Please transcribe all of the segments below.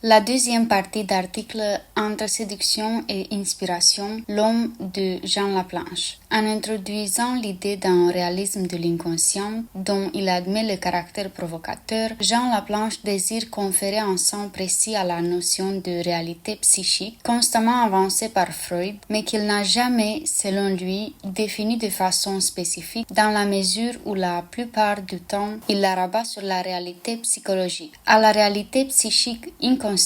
La deuxième partie d'article Entre séduction et inspiration, l'homme de Jean Laplanche. En introduisant l'idée d'un réalisme de l'inconscient dont il admet le caractère provocateur, Jean Laplanche désire conférer un sens précis à la notion de réalité psychique, constamment avancée par Freud, mais qu'il n'a jamais, selon lui, définie de façon spécifique, dans la mesure où la plupart du temps, il la rabat sur la réalité psychologique. À la réalité psychique inconsciente,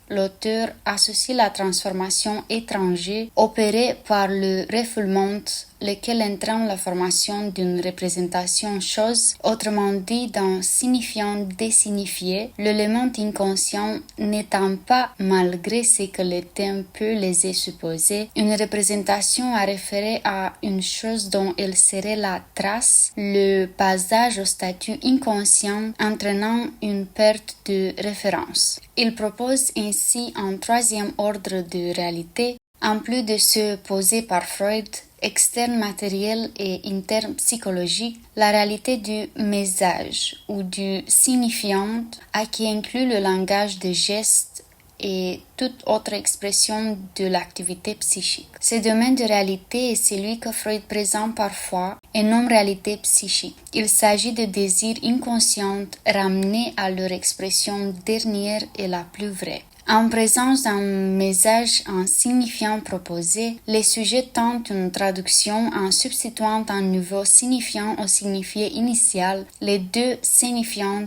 l'auteur associe la transformation étrangère opérée par le refoulement, lequel entraîne la formation d'une représentation chose, autrement dit d'un signifiant désignifié, l'élément inconscient n'étant pas, malgré ce que le thème peut laisser supposer, une représentation à référer à une chose dont elle serait la trace, le passage au statut inconscient entraînant une perte de référence. Il propose ainsi un troisième ordre de réalité, en plus de ceux posés par Freud, externe matériel et interne psychologique, la réalité du message ou du signifiant, à qui inclut le langage des gestes et toute autre expression de l'activité psychique. Ce domaine de réalité est celui que Freud présente parfois et nomme réalité psychique. Il s'agit de désirs inconscients ramenés à leur expression dernière et la plus vraie. En présence d'un message en signifiant proposé, les sujets tentent une traduction en substituant un nouveau signifiant au signifié initial, les deux signifiants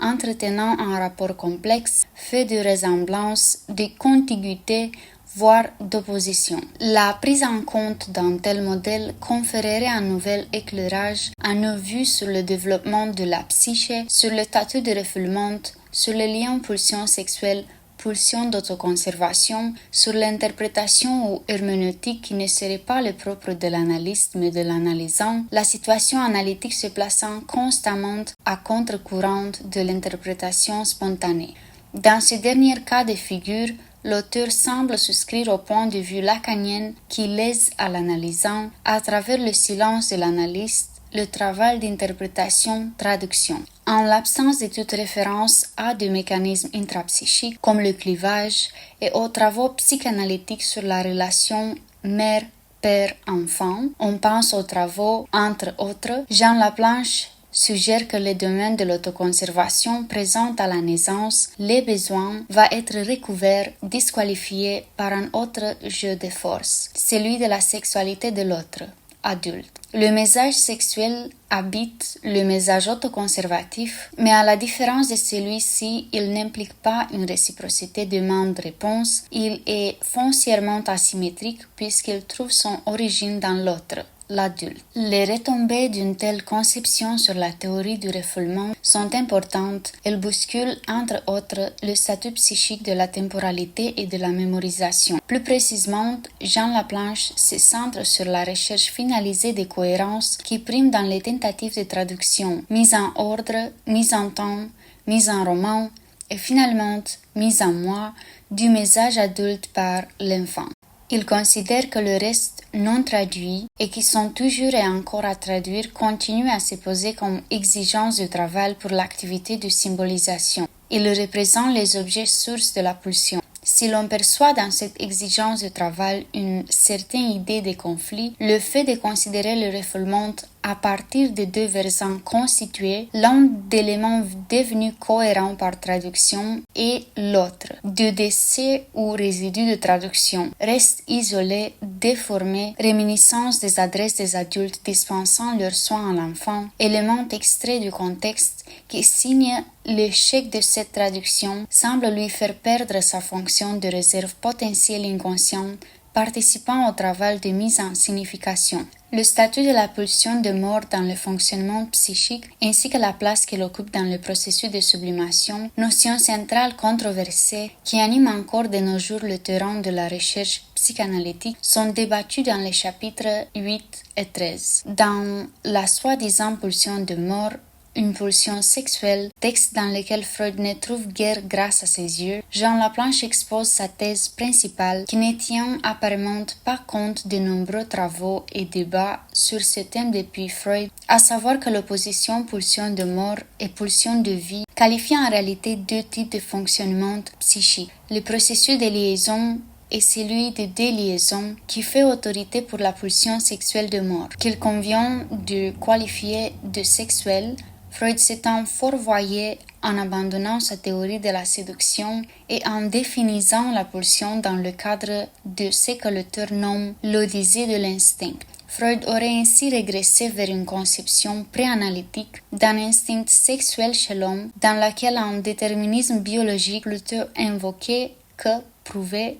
entretenant un rapport complexe, fait de ressemblance, de contiguïté, voire d'opposition. La prise en compte d'un tel modèle conférerait un nouvel éclairage à nos vues sur le développement de la psyché, sur le statut de refoulement, sur les liens pulsions sexuelles, pulsion d'autoconservation, sur l'interprétation ou herméneutique qui ne serait pas le propre de l'analyste mais de l'analysant, la situation analytique se plaçant constamment à contre-courant de l'interprétation spontanée. Dans ce dernier cas de figure, l'auteur semble souscrire au point de vue lacanien qui laisse à l'analysant, à travers le silence de l'analyste, le travail d'interprétation-traduction. En l'absence de toute référence à des mécanismes intrapsychiques comme le clivage et aux travaux psychanalytiques sur la relation mère-père-enfant, on pense aux travaux, entre autres, Jean Laplanche suggère que le domaine de l'autoconservation présent à la naissance, les besoins, va être recouvert, disqualifié par un autre jeu de force, celui de la sexualité de l'autre. Adulte. Le message sexuel habite le message autoconservatif, mais à la différence de celui-ci, il n'implique pas une réciprocité demande-réponse, il est foncièrement asymétrique puisqu'il trouve son origine dans l'autre, l'adulte. Les retombées d'une telle conception sur la théorie du refoulement sont importantes. Elles bousculent, entre autres, le statut psychique de la temporalité et de la mémorisation. Plus précisément, Jean Laplanche se centre sur la recherche finalisée des cohérences qui priment dans les tentatives de traduction, mise en ordre, mise en temps, mise en roman et finalement mise en moi du message adulte par l'enfant. Il considère que le reste non traduit et qui sont toujours et encore à traduire continuent à se poser comme exigence de travail pour l'activité de symbolisation. Il représente les objets sources de la pulsion. Si l'on perçoit dans cette exigence de travail une certaine idée de conflit, le fait de considérer le refoulement à partir de deux versants constitués, l'un d'éléments devenus cohérents par traduction et l'autre, de décès ou résidu de traduction, reste isolé, déformé, réminiscence des adresses des adultes dispensant leurs soins à l'enfant, élément extrait du contexte qui signe l'échec de cette traduction, semble lui faire perdre sa fonction de réserve potentielle inconsciente, participant au travail de mise en signification. Le statut de la pulsion demeure dans le fonctionnement psychique ainsi que la place qu'elle occupe dans le processus de sublimation, notion centrale controversée qui anime encore de nos jours le terrain de la recherche psychanalytique, sont débattues dans les chapitres 8 et 13. Dans la soi-disant pulsion de mort, une pulsion sexuelle, texte dans lequel Freud ne trouve guère grâce à ses yeux, Jean Laplanche expose sa thèse principale qui ne tient apparemment pas compte de nombreux travaux et débats sur ce thème depuis Freud, à savoir que l'opposition pulsion de mort et pulsion de vie qualifie en réalité deux types de fonctionnement psychique. Le processus de liaison est celui de déliaison qui fait autorité pour la pulsion sexuelle de mort, qu'il convient de qualifier de sexuelle. Freud s'étant fourvoyé en abandonnant sa théorie de la séduction et en définissant la pulsion dans le cadre de ce que l'auteur nomme l'odyssée de l'instinct. Freud aurait ainsi régressé vers une conception préanalytique d'un instinct sexuel chez l'homme, dans laquelle un déterminisme biologique plutôt invoqué que prouvé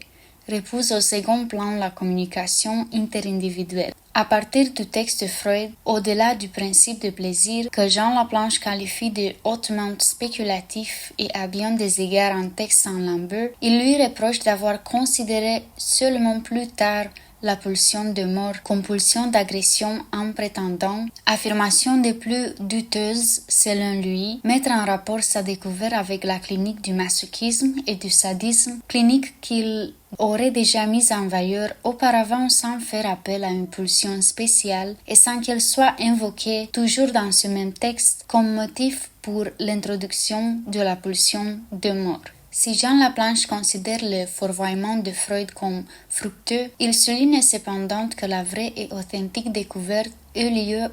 repousse au second plan la communication interindividuelle. À partir du texte de Freud, au-delà du principe de plaisir que Jean Laplanche qualifie de hautement spéculatif et à bien des égards un texte sans l'embûche, il lui reproche d'avoir considéré seulement plus tard la pulsion de mort comme pulsion d'agression en prétendant, affirmation des plus douteuses selon lui, mettre en rapport sa découverte avec la clinique du masochisme et du sadisme, clinique qu'il aurait déjà mise en valeur auparavant sans faire appel à une pulsion spéciale et sans qu'elle soit invoquée toujours dans ce même texte comme motif pour l'introduction de la pulsion de mort. Si Jean Laplanche considère le fourvoiement de Freud comme fructueux, il souligne cependant que la vraie et authentique découverte eut lieu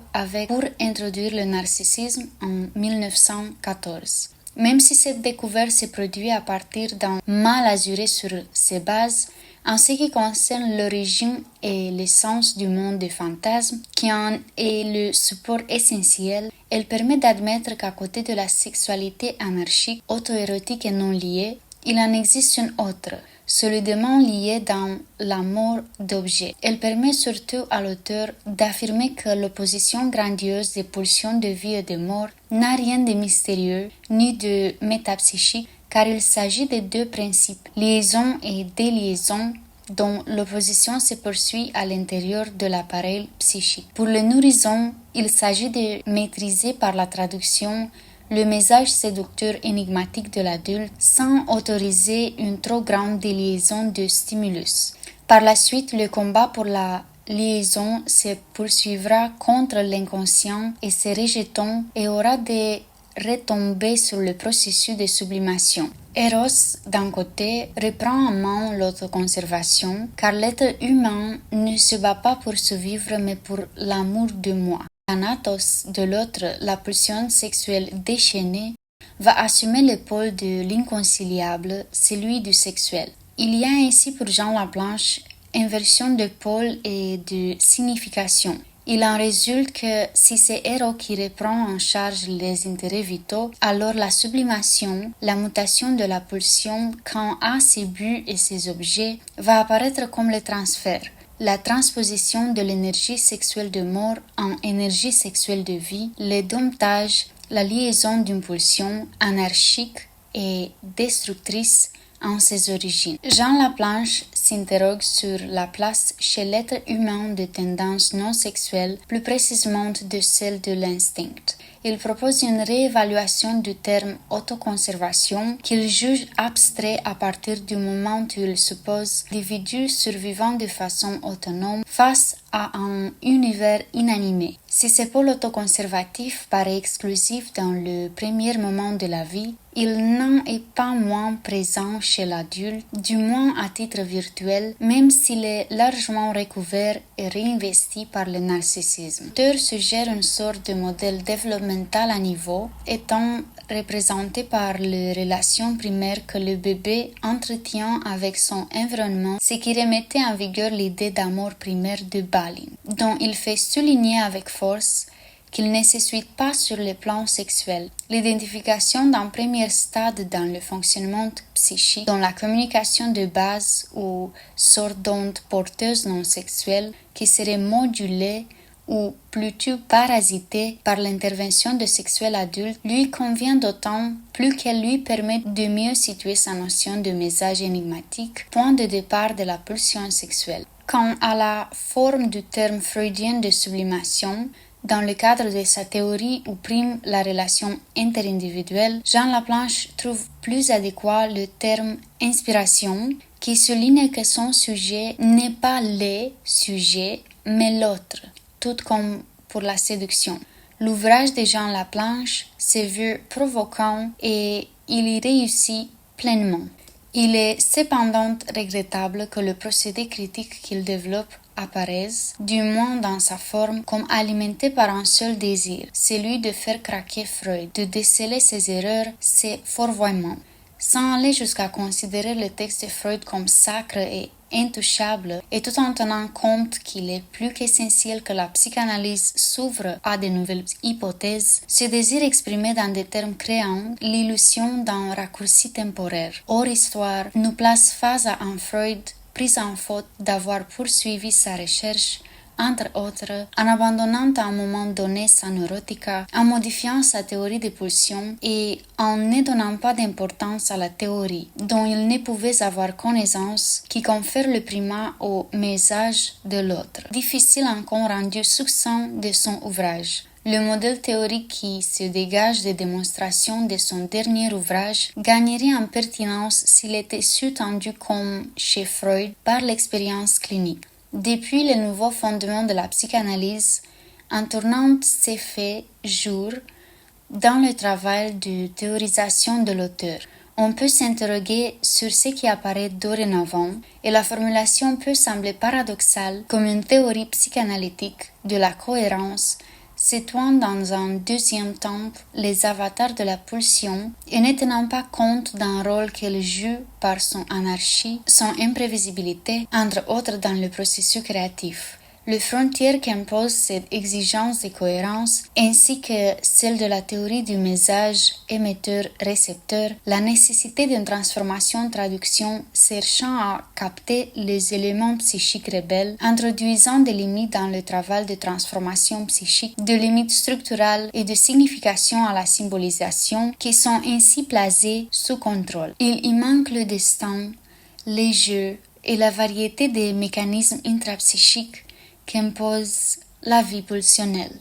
pour introduire le narcissisme en 1914. Même si cette découverte s'est produite à partir d'un mal assuré sur ses bases, en ce qui concerne l'origine et l'essence du monde des fantasmes, qui en est le support essentiel, elle permet d'admettre qu'à côté de la sexualité anarchique, auto-érotique et non liée, il en existe une autre, solidement liée dans la mort d'objets. Elle permet surtout à l'auteur d'affirmer que l'opposition grandiose des pulsions de vie et de mort n'a rien de mystérieux ni de métapsychique, car il s'agit de deux principes, liaison et déliaison, dont l'opposition se poursuit à l'intérieur de l'appareil psychique. Pour le nourrisson, il s'agit de maîtriser par la traduction le message séducteur énigmatique de l'adulte sans autoriser une trop grande déliaison de stimulus. Par la suite, le combat pour la liaison se poursuivra contre l'inconscient et ses rejetons et aura des retombées sur le processus de sublimation. Eros, d'un côté, reprend en main l'autoconservation, car l'être humain ne se bat pas pour survivre mais pour l'amour de moi. Thanatos, de l'autre, la pulsion sexuelle déchaînée, va assumer le pôle de l'inconciliable, celui du sexuel. Il y a ainsi pour Jean Laplanche inversion de pôle et de signification. Il en résulte que si c'est Héros qui reprend en charge les intérêts vitaux, alors la sublimation, la mutation de la pulsion quant à ses buts et ses objets, va apparaître comme le transfert, la transposition de l'énergie sexuelle de mort en énergie sexuelle de vie, le domptage, la liaison d'une pulsion anarchique et destructrice en ses origines. Jean Laplanche s'interroge sur la place chez l'être humain de tendances non sexuelles, plus précisément de celles de l'instinct. Il propose une réévaluation du terme autoconservation qu'il juge abstrait à partir du moment où il suppose l'individu survivant de façon autonome face à un univers inanimé. Si ce pôle autoconservatif paraît exclusif dans le premier moment de la vie, il n'en est pas moins présent chez l'adulte, du moins à titre virtuel, même s'il est largement recouvert et réinvesti par le narcissisme. L'auteur suggère une sorte de modèle développemental à niveau, étant représenté par les relations primaires que le bébé entretient avec son environnement, ce qui remettait en vigueur l'idée d'amour primaire de Balin, dont il fait souligner avec force qu'il ne se suit pas sur le plan sexuel. L'identification d'un premier stade dans le fonctionnement psychique, dont la communication de base ou sorte d'onde porteuse non sexuelle qui serait modulée ou plutôt parasitée par l'intervention de sexuels adultes, lui convient d'autant plus qu'elle lui permet de mieux situer sa notion de message énigmatique, point de départ de la pulsion sexuelle. Quant à la forme du terme freudien de sublimation, Dans le cadre de sa théorie où prime la relation interindividuelle, Jean Laplanche trouve plus adéquat le terme inspiration, qui souligne que son sujet n'est pas le sujet, mais l'autre, tout comme pour la séduction. L'ouvrage de Jean Laplanche se veut provoquant et il y réussit pleinement. Il est cependant regrettable que le procédé critique qu'il développe apparaisse, du moins dans sa forme, comme alimenté par un seul désir, celui de faire craquer Freud, de déceler ses erreurs, ses fourvoiements. Sans aller jusqu'à considérer le texte de Freud comme sacre et intouchable, et tout en tenant compte qu'il est plus qu'essentiel que la psychanalyse s'ouvre à de nouvelles hypothèses, ce désir exprimé dans des termes créant l'illusion d'un raccourci temporaire. Hors histoire nous place face à un Freud pris en faute d'avoir poursuivi sa recherche, entre autres, en abandonnant à un moment donné sa neurotica, en modifiant sa théorie des pulsions et en ne donnant pas d'importance à la théorie, dont il ne pouvait avoir connaissance, qui confère le primat au message de l'autre. Difficile encore rendu succinct de son ouvrage. Le modèle théorique qui se dégage des démonstrations de son dernier ouvrage gagnerait en pertinence s'il était sous-tendu comme chez Freud par l'expérience clinique. Depuis le nouveau fondement de la psychanalyse, un tournant s'est fait jour dans le travail de théorisation de l'auteur. On peut s'interroger sur ce qui apparaît dorénavant et la formulation peut sembler paradoxale comme une théorie psychanalytique de la cohérence situant dans un deuxième temps les avatars de la pulsion et ne tenant pas compte d'un rôle qu'elle joue par son anarchie, son imprévisibilité, entre autres dans le processus créatif. Les frontières qu'impose cette exigence de cohérence, ainsi que celle de la théorie du message émetteur-récepteur, la nécessité d'une transformation-traduction cherchant à capter les éléments psychiques rebelles, introduisant des limites dans le travail de transformation psychique, de limites structurales et de signification à la symbolisation qui sont ainsi placées sous contrôle. Il y manque le destin, les jeux et la variété des mécanismes intrapsychiques qu'impose la vie pulsionnelle.